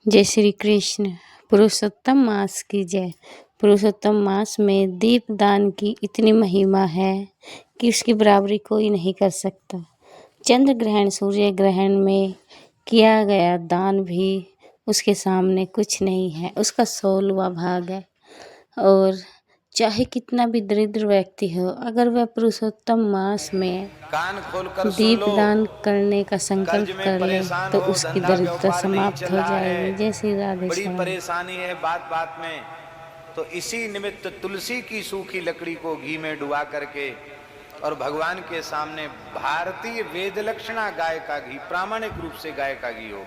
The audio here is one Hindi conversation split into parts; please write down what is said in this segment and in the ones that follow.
जय श्री कृष्ण। पुरुषोत्तम मास की जय। पुरुषोत्तम मास में दीपदान की इतनी महिमा है कि उसकी बराबरी कोई नहीं कर सकता। चंद्र ग्रहण सूर्य ग्रहण में किया गया दान भी उसके सामने कुछ नहीं है। उसका 16वां भाग है। और चाहे कितना भी दरिद्र व्यक्ति हो, अगर वह पुरुषोत्तम मास में कान खोलकर सुन लो। दीपदान करने का कर्ज संकल्प में कर ले परेशान तो हो, उसकी धंधा दरिद्रता व्यापार नहीं समाप्त चल हो रहा जाएगी। जय श्री राधे है, बड़ी श्याम। परेशानी है बात बात में, तो इसी निमित्त तुलसी की सूखी लकड़ी को घी में डुबा करके और भगवान के सामने भारतीय वेद लक्षणा गाय का घी, प्रामाणिक रूप से गाय का घी हो,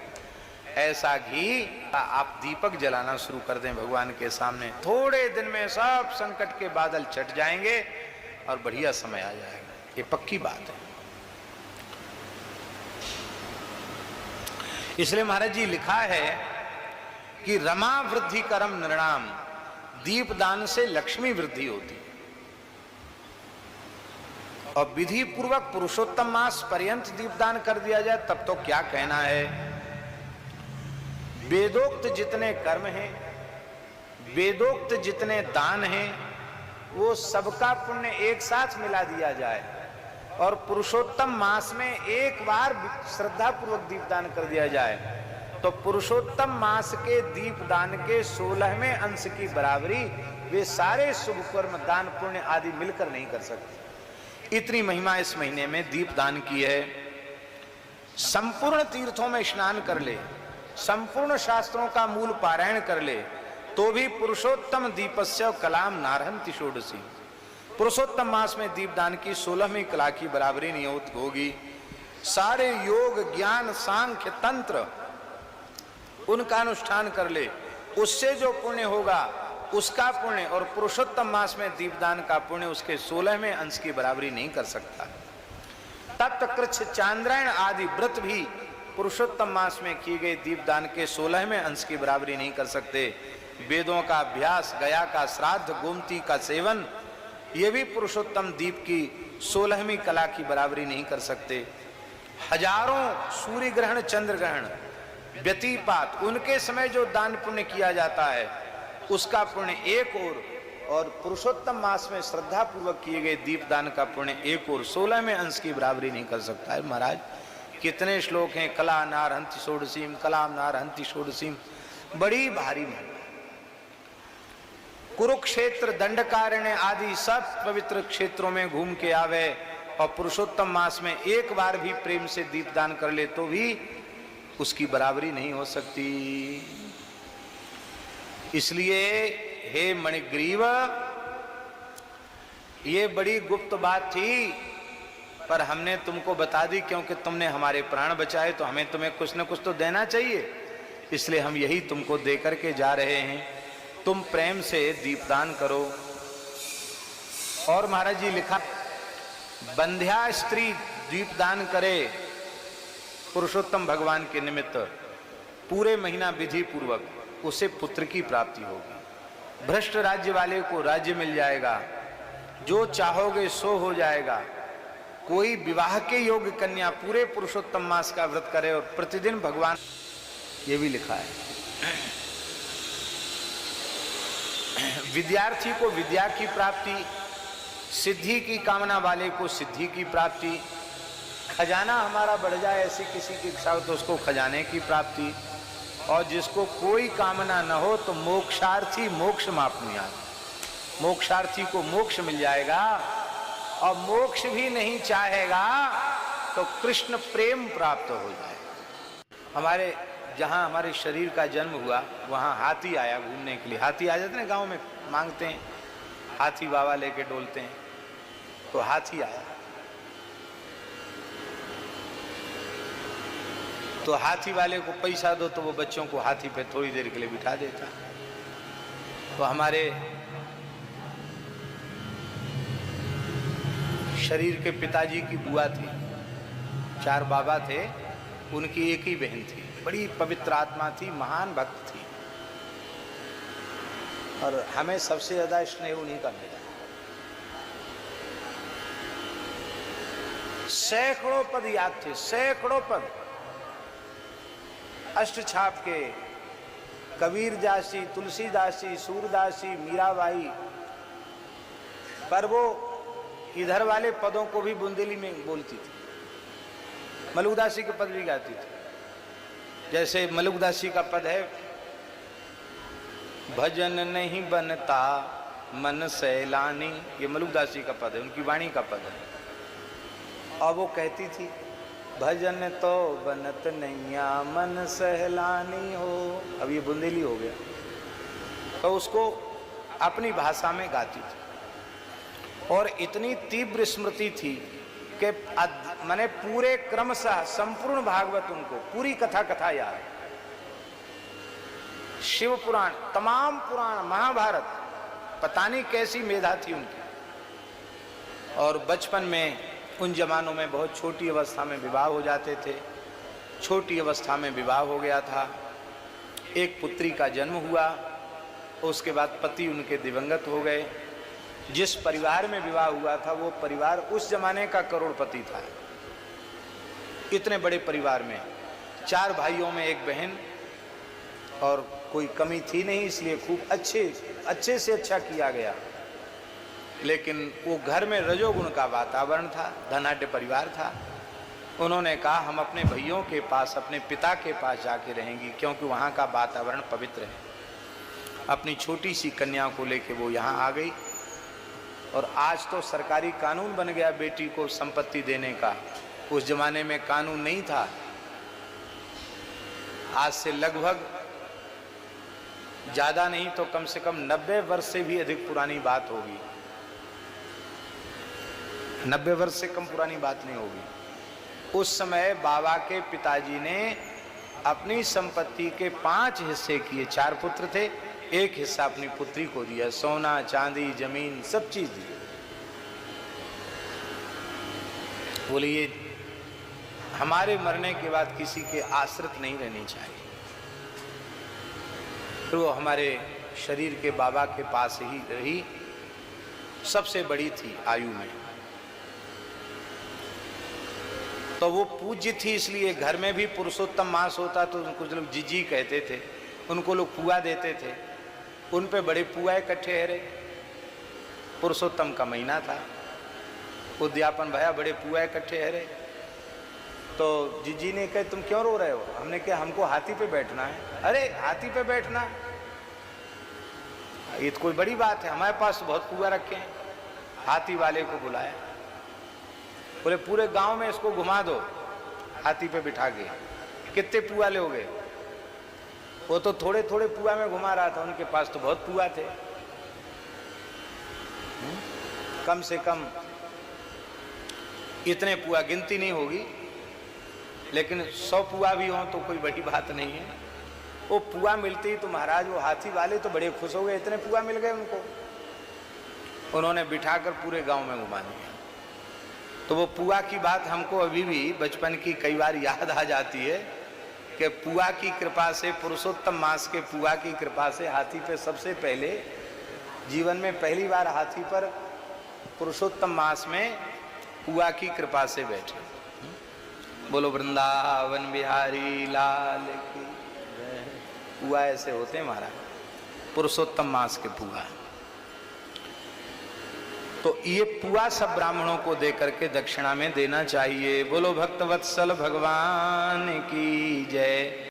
ऐसा घी आप दीपक जलाना शुरू कर दें भगवान के सामने। थोड़े दिन में सब संकट के बादल छट जाएंगे और बढ़िया समय आ जाएगा। ये पक्की बात है। इसलिए महाराज जी लिखा है कि रमा वृद्धि करम नृणाम, दीपदान से लक्ष्मी वृद्धि होती है। और विधि पूर्वक पुरुषोत्तम मास पर्यंत दीपदान कर दिया जाए तब तो क्या कहना है। वेदोक्त जितने कर्म हैं, वेदोक्त जितने दान हैं, वो सबका पुण्य एक साथ मिला दिया जाए और पुरुषोत्तम मास में एक बार श्रद्धा पूर्वक दीपदान कर दिया जाए तो पुरुषोत्तम मास के दीपदान के 16वें अंश की बराबरी वे सारे शुभ कर्म दान पुण्य आदि मिलकर नहीं कर सकते। इतनी महिमा इस महीने में दीपदान की है। संपूर्ण तीर्थों में स्नान कर ले, संपूर्ण शास्त्रों का मूल पारायण कर ले, तो भी पुरुषोत्तम दीपस्य कलाम नारहंति षोडशी। पुरुषोत्तम मास में दीपदान की 16वीं कला की बराबरी नहीं होगी। सारे योग ज्ञान सांख्य तंत्र उनका अनुष्ठान कर ले, उससे जो पुण्य होगा उसका पुण्य और पुरुषोत्तम मास में दीपदान का पुण्य उसके 16वें अंश की बराबरी नहीं कर सकता। तप्तकृच्छ चांद्रायण आदि व्रत भी पुरुषोत्तम मास में किए गए दीपदान के 16वें अंश की बराबरी नहीं कर सकते। वेदों का अभ्यास, गया का श्राद्ध, गोमती का सेवन, ये भी पुरुषोत्तम दीप की 16वीं कला की बराबरी नहीं कर सकते। हजारों सूर्य ग्रहण चंद्र ग्रहण व्यतिपात, उनके समय जो दान पुण्य किया जाता है उसका पुण्य एक और पुरुषोत्तम मास में श्रद्धा पूर्वक किए गए दीपदान का पुण्य एक और 16वें अंश की बराबरी नहीं कर सकता है। महाराज कितने श्लोक हैं, कला नारहंति षोडशीम, कलाम नारहंति षोडशीम, बड़ी भारी महिमा। कुरुक्षेत्र, दंडकारण्य आदि सब पवित्र क्षेत्रों में घूम के आवे और पुरुषोत्तम मास में एक बार भी प्रेम से दीपदान कर ले तो भी उसकी बराबरी नहीं हो सकती। इसलिए हे मणिग्रीव, ये बड़ी गुप्त बात थी पर हमने तुमको बता दी क्योंकि तुमने हमारे प्राण बचाए तो हमें तुम्हें कुछ न कुछ तो देना चाहिए, इसलिए हम यही तुमको दे करके जा रहे हैं। तुम प्रेम से दीपदान करो। और महाराज जी लिखा, बंध्या स्त्री दीपदान करे पुरुषोत्तम भगवान के निमित्त पूरे महीना विधि पूर्वक, उसे पुत्र की प्राप्ति होगी। भ्रष्ट राज्य वाले को राज्य मिल जाएगा, जो चाहोगे सो हो जाएगा। कोई विवाह के योग्य कन्या पूरे पुरुषोत्तम मास का व्रत करे और प्रतिदिन भगवान, ये भी लिखा है। विद्यार्थी को विद्या की प्राप्ति, सिद्धि की कामना वाले को सिद्धि की प्राप्ति, खजाना हमारा बढ़ जाए ऐसी किसी की इच्छा हो तो उसको खजाने की प्राप्ति, और जिसको कोई कामना न हो तो मोक्षार्थी मोक्ष मापनुयात, मोक्षार्थी को मोक्ष मिल जाएगा। और मोक्ष भी नहीं चाहेगा तो कृष्ण प्रेम प्राप्त हो जाएगा। हमारे जहाँ हमारे शरीर का जन्म हुआ वहाँ हाथी आया घूमने के लिए। हाथी आ जाते हैं गांव में, मांगते हैं, हाथी बाबा लेके डोलते हैं, तो हाथी आया तो हाथी वाले को पैसा दो तो वो बच्चों को हाथी पे थोड़ी देर के लिए बिठा देता। तो हमारे शरीर के पिताजी की बुआ थी, 4 बाबा थे, उनकी एक ही बहन थी, बड़ी पवित्र आत्मा थी, महान भक्त थी, और हमें सबसे ज्यादा स्नेह उन्हीं का मिला। सैकड़ों पद याद थे, सैकड़ों पद, अष्टछाप के, कबीर दासी, तुलसीदास जी, सूरदास जी, मीराबाई, पर वो इधर वाले पदों को भी बुंदेली में बोलती थी। मलुकदासी के पद भी गाती थी। जैसे मलुकदासी का पद है, भजन नहीं बनता मन सैलानी, ये मलुकदासी का पद है, उनकी वाणी का पद है। और वो कहती थी, भजन तो बनत नैया मन सहलानी हो। अब ये बुंदेली हो गया, तो उसको अपनी भाषा में गाती थी। और इतनी तीव्र स्मृति थी कि माने पूरे क्रमशः संपूर्ण भागवत उनको, पूरी कथा याद, शिव पुराण, तमाम पुराण, महाभारत, पता नहीं कैसी मेधा थी उनकी। और बचपन में उन जमानों में बहुत छोटी अवस्था में विवाह हो जाते थे। छोटी अवस्था में विवाह हो गया था, एक पुत्री का जन्म हुआ, उसके बाद पति उनके दिवंगत हो गए। जिस परिवार में विवाह हुआ था वो परिवार उस जमाने का करोड़पति था। इतने बड़े परिवार में 4 भाइयों में 1 बहन, और कोई कमी थी नहीं, इसलिए खूब अच्छे से अच्छा किया गया। लेकिन वो घर में रजोगुण का वातावरण था, धनाढ्य परिवार था। उन्होंने कहा हम अपने भैयों के पास, अपने पिता के पास जाके रहेंगी, क्योंकि वहाँ का वातावरण पवित्र है। अपनी छोटी सी कन्या को लेके वो यहाँ आ गई। और आज तो सरकारी कानून बन गया बेटी को संपत्ति देने का, उस जमाने में कानून नहीं था। आज से लगभग ज्यादा नहीं तो कम से कम 90 वर्ष से भी अधिक पुरानी बात होगी। 90 वर्ष से कम पुरानी बात नहीं होगी। उस समय बाबा के पिताजी ने अपनी संपत्ति के 5 हिस्से किए। 4 पुत्र थे, 1 हिस्सा अपनी पुत्री को दिया, सोना चांदी जमीन सब चीज दी। बोले ये हमारे मरने के बाद किसी के आश्रित नहीं रहनी चाहिए। फिर वो हमारे शरीर के बाबा के पास ही रही, सबसे बड़ी थी आयु में। तो वो पूज्य थी, इसलिए घर में भी पुरुषोत्तम मास होता तो कुछ लोग जीजी कहते थे, उनको लोग पुआ देते थे। उन पे बड़े पुआ इकट्ठे हरे। पुरुषोत्तम का महीना था, उद्यापन भया, बड़े पुआ इकट्ठे हरे। तो जीजी ने कहा तुम क्यों रो रहे हो? हमने कहा हमको हाथी पे बैठना है। अरे हाथी पे बैठना, ये तो कोई बड़ी बात है, हमारे पास तो बहुत पुआ रखे हैं। हाथी वाले को बुलाया, बोले पूरे गांव में इसको घुमा दो हाथी पे बिठा के, कितने पुआ लोगे? वो तो थोड़े थोड़े पुआ में घुमा रहा था, उनके पास तो बहुत पुआ थे। कम से कम इतने पुआ गिनती नहीं होगी, लेकिन 100 पुआ भी हो तो कोई बड़ी बात नहीं है। वो पुआ मिलती ही तो महाराज वो हाथी वाले तो बड़े खुश हो गए, इतने पुआ मिल गए उनको। उन्होंने बिठाकर पूरे गांव में घुमा दिया। तो वो पुआ की बात हमको अभी भी बचपन की कई बार याद आ जाती है कि पुआ की कृपा से, पुरुषोत्तम मास के पुआ की कृपा से हाथी पे सबसे पहले, जीवन में पहली बार हाथी पर पुरुषोत्तम मास में पुआ की कृपा से बैठे। बोलो वृंदावन बिहारी लाल की जय। पुआ ऐसे होते हैं महाराज, पुरुषोत्तम मास के पुआ। तो ये पुआ सब ब्राह्मणों को दे करके दक्षिणा में देना चाहिए। बोलो भक्तवत्सल भगवान की जय।